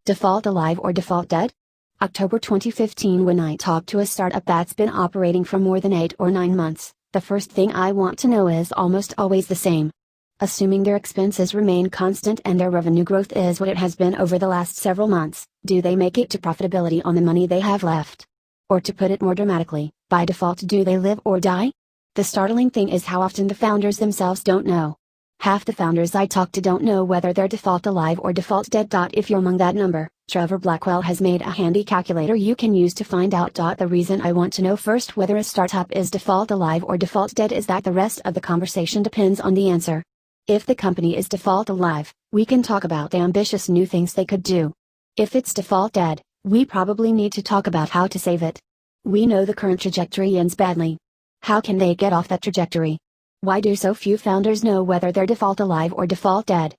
Default alive or default dead? October 2015. When I talk to a startup that's been operating for more than 8 or 9 months, the first thing I want to know is almost always the same. Assuming their expenses remain constant and their revenue growth is what it has been over the last several months, do they make it to profitability on the money they have left? Or to put it more dramatically, by default, do they live or die? The startling thing is how often the founders themselves don't know. Half the founders I talk to don't know whether they're default alive or default dead. If you're among that number, Trevor Blackwell has made a handy calculator you can use to find out. The reason I want to know first whether a startup is default alive or default dead is that the rest of the conversation depends on the answer. If the company is default alive, we can talk about the ambitious new things they could do. If it's default dead, we probably need to talk about how to save it. We know the current trajectory ends badly. How can they get off that trajectory? Why do so few founders know whether they're default alive or default dead?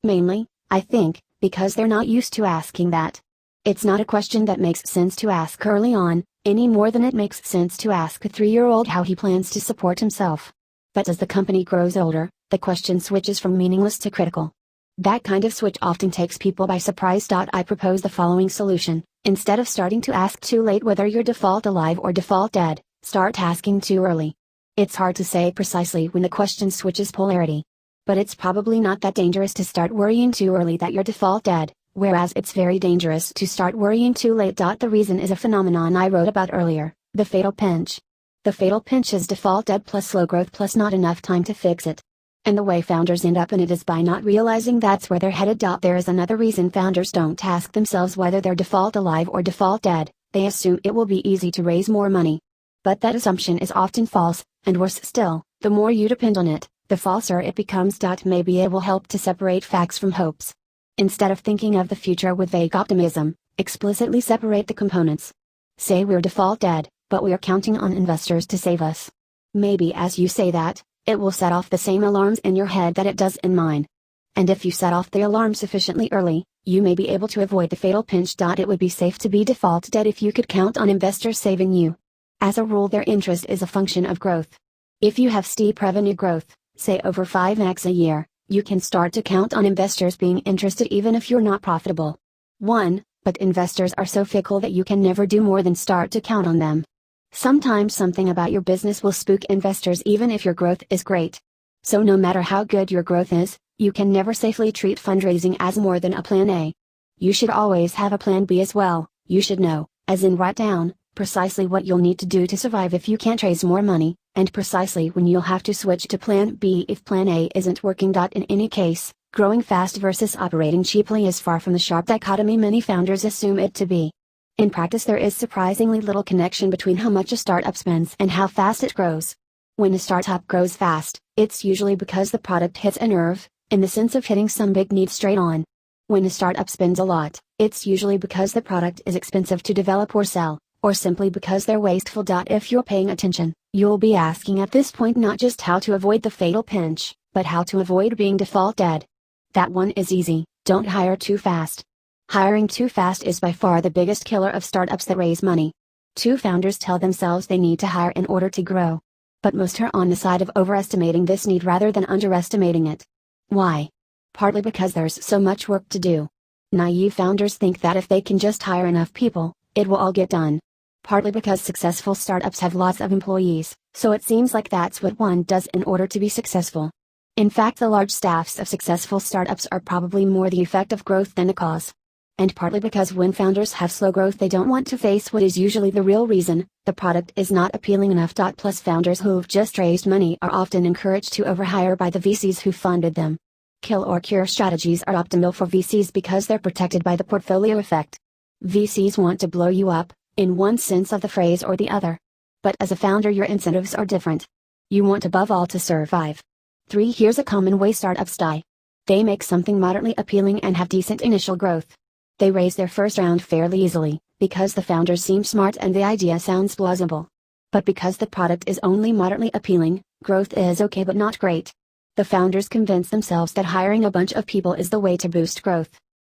Mainly, I think, because they're not used to asking that. It's not a question that makes sense to ask early on, any more than it makes sense to ask a 3-year-old how he plans to support himself. But as the company grows older, the question switches from meaningless to critical. That kind of switch often takes people by surprise. I propose the following solution: instead of starting to ask too late whether you're default alive or default dead, start asking too early. It's hard to say precisely when the question switches polarity. But it's probably not that dangerous to start worrying too early that you're default dead, whereas it's very dangerous to start worrying too late. The reason is a phenomenon I wrote about earlier, the fatal pinch. The fatal pinch is default dead plus slow growth plus not enough time to fix it. And the way founders end up in it is by not realizing that's where they're headed. There is another reason founders don't ask themselves whether they're default alive or default dead. They assume it will be easy to raise more money. But that assumption is often false, and worse still, the more you depend on it, the falser it becomes. Maybe it will help to separate facts from hopes. Instead of thinking of the future with vague optimism, explicitly separate the components. Say we're default dead, but we're counting on investors to save us. Maybe as you say that, it will set off the same alarms in your head that it does in mine. And if you set off the alarm sufficiently early, you may be able to avoid the fatal pinch. It would be safe to be default dead if you could count on investors saving you. As a rule, their interest is a function of growth. If you have steep revenue growth, say over 5x a year, you can start to count on investors being interested even if you're not profitable. But investors are so fickle that you can never do more than start to count on them. Sometimes something about your business will spook investors even if your growth is great. So no matter how good your growth is, you can never safely treat fundraising as more than a plan A. You should always have a plan B as well. You should know, as in write down, precisely what you'll need to do to survive if you can't raise more money, and precisely when you'll have to switch to plan B if plan A isn't working. In any case, growing fast versus operating cheaply is far from the sharp dichotomy many founders assume it to be. In practice, there is surprisingly little connection between how much a startup spends and how fast it grows. When a startup grows fast, it's usually because the product hits a nerve, in the sense of hitting some big need straight on. When a startup spends a lot, it's usually because the product is expensive to develop or sell, or simply because they're wasteful. If you're paying attention, you'll be asking at this point not just how to avoid the fatal pinch, but how to avoid being default dead. That one is easy: don't hire too fast. Hiring too fast is by far the biggest killer of startups that raise money. Two founders tell themselves they need to hire in order to grow. But most are on the side of overestimating this need rather than underestimating it. Why? Partly because there's so much work to do. Naive founders think that if they can just hire enough people, it will all get done. Partly because successful startups have lots of employees, so it seems like that's what one does in order to be successful. In fact, the large staffs of successful startups are probably more the effect of growth than the cause. And partly because when founders have slow growth, they don't want to face what is usually the real reason: the product is not appealing enough. Plus, founders who've just raised money are often encouraged to overhire by the VCs who funded them. Kill or cure strategies are optimal for VCs because they're protected by the portfolio effect. VCs want to blow you up, in one sense of the phrase or the other. But as a founder, your incentives are different. You want above all to survive. Here's a common way startups die. They make something moderately appealing and have decent initial growth. They raise their first round fairly easily, because the founders seem smart and the idea sounds plausible. But because the product is only moderately appealing, growth is okay but not great. The founders convince themselves that hiring a bunch of people is the way to boost growth.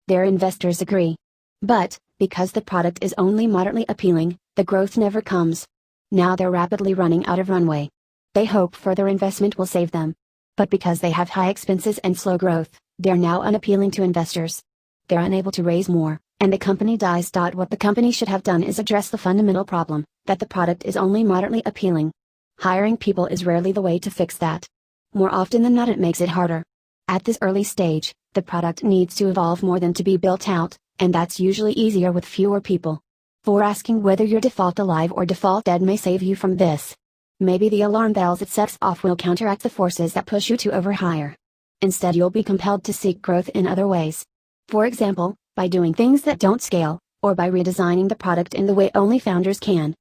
Their investors agree. But, because the product is only moderately appealing, the growth never comes. Now they're rapidly running out of runway. They hope further investment will save them. But because they have high expenses and slow growth, they're now unappealing to investors. They're unable to raise more, and the company dies. What the company should have done is address the fundamental problem, that the product is only moderately appealing. Hiring people is rarely the way to fix that. More often than not, it makes it harder. At this early stage, the product needs to evolve more than to be built out, and that's usually easier with fewer people. For asking whether you're default alive or default dead may save you from this. Maybe the alarm bells it sets off will counteract the forces that push you to overhire. Instead, you'll be compelled to seek growth in other ways. For example, by doing things that don't scale, or by redesigning the product in the way only founders can.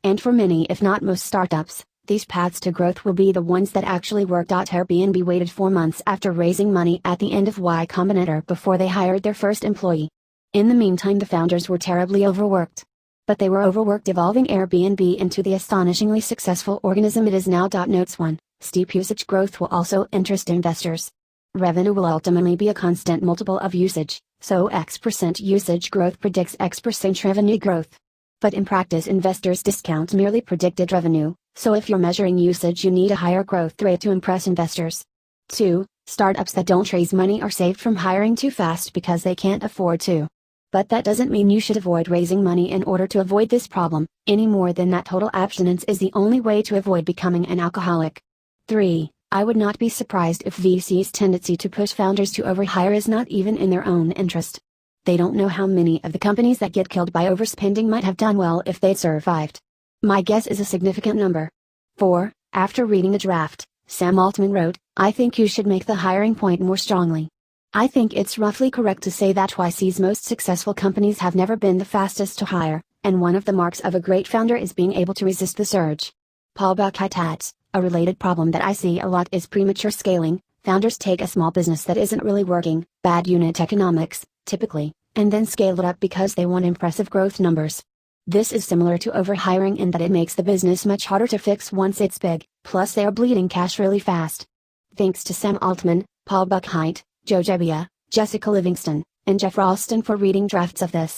And for many, if not most startups, these paths to growth will be the ones that actually work. Airbnb waited 4 months after raising money at the end of Y Combinator before they hired their first employee. In the meantime, the founders were terribly overworked. But they were overworked, evolving Airbnb into the astonishingly successful organism it is now. Notes 1. Steep usage growth will also interest investors. Revenue will ultimately be a constant multiple of usage, so X% usage growth predicts X% revenue growth. But in practice, investors discount merely predicted revenue, so if you're measuring usage, you need a higher growth rate to impress investors. 2. Startups that don't raise money are saved from hiring too fast because they can't afford to. But that doesn't mean you should avoid raising money in order to avoid this problem, any more than that total abstinence is the only way to avoid becoming an alcoholic. 3. I would not be surprised if VC's tendency to push founders to overhire is not even in their own interest. They don't know how many of the companies that get killed by overspending might have done well if they'd survived. My guess is a significant number. 4. After reading the draft, Sam Altman wrote, "I think you should make the hiring point more strongly. I think it's roughly correct to say that YC's most successful companies have never been the fastest to hire, and one of the marks of a great founder is being able to resist the surge." Paul Buchheit adds, "A related problem that I see a lot is premature scaling. Founders take a small business that isn't really working, bad unit economics, typically, and then scale it up because they want impressive growth numbers. This is similar to overhiring in that it makes the business much harder to fix once it's big, plus they are bleeding cash really fast." Thanks to Sam Altman, Paul Buchheit, Joe Gebbia, Jessica Livingston, and Jeff Ralston for reading drafts of this.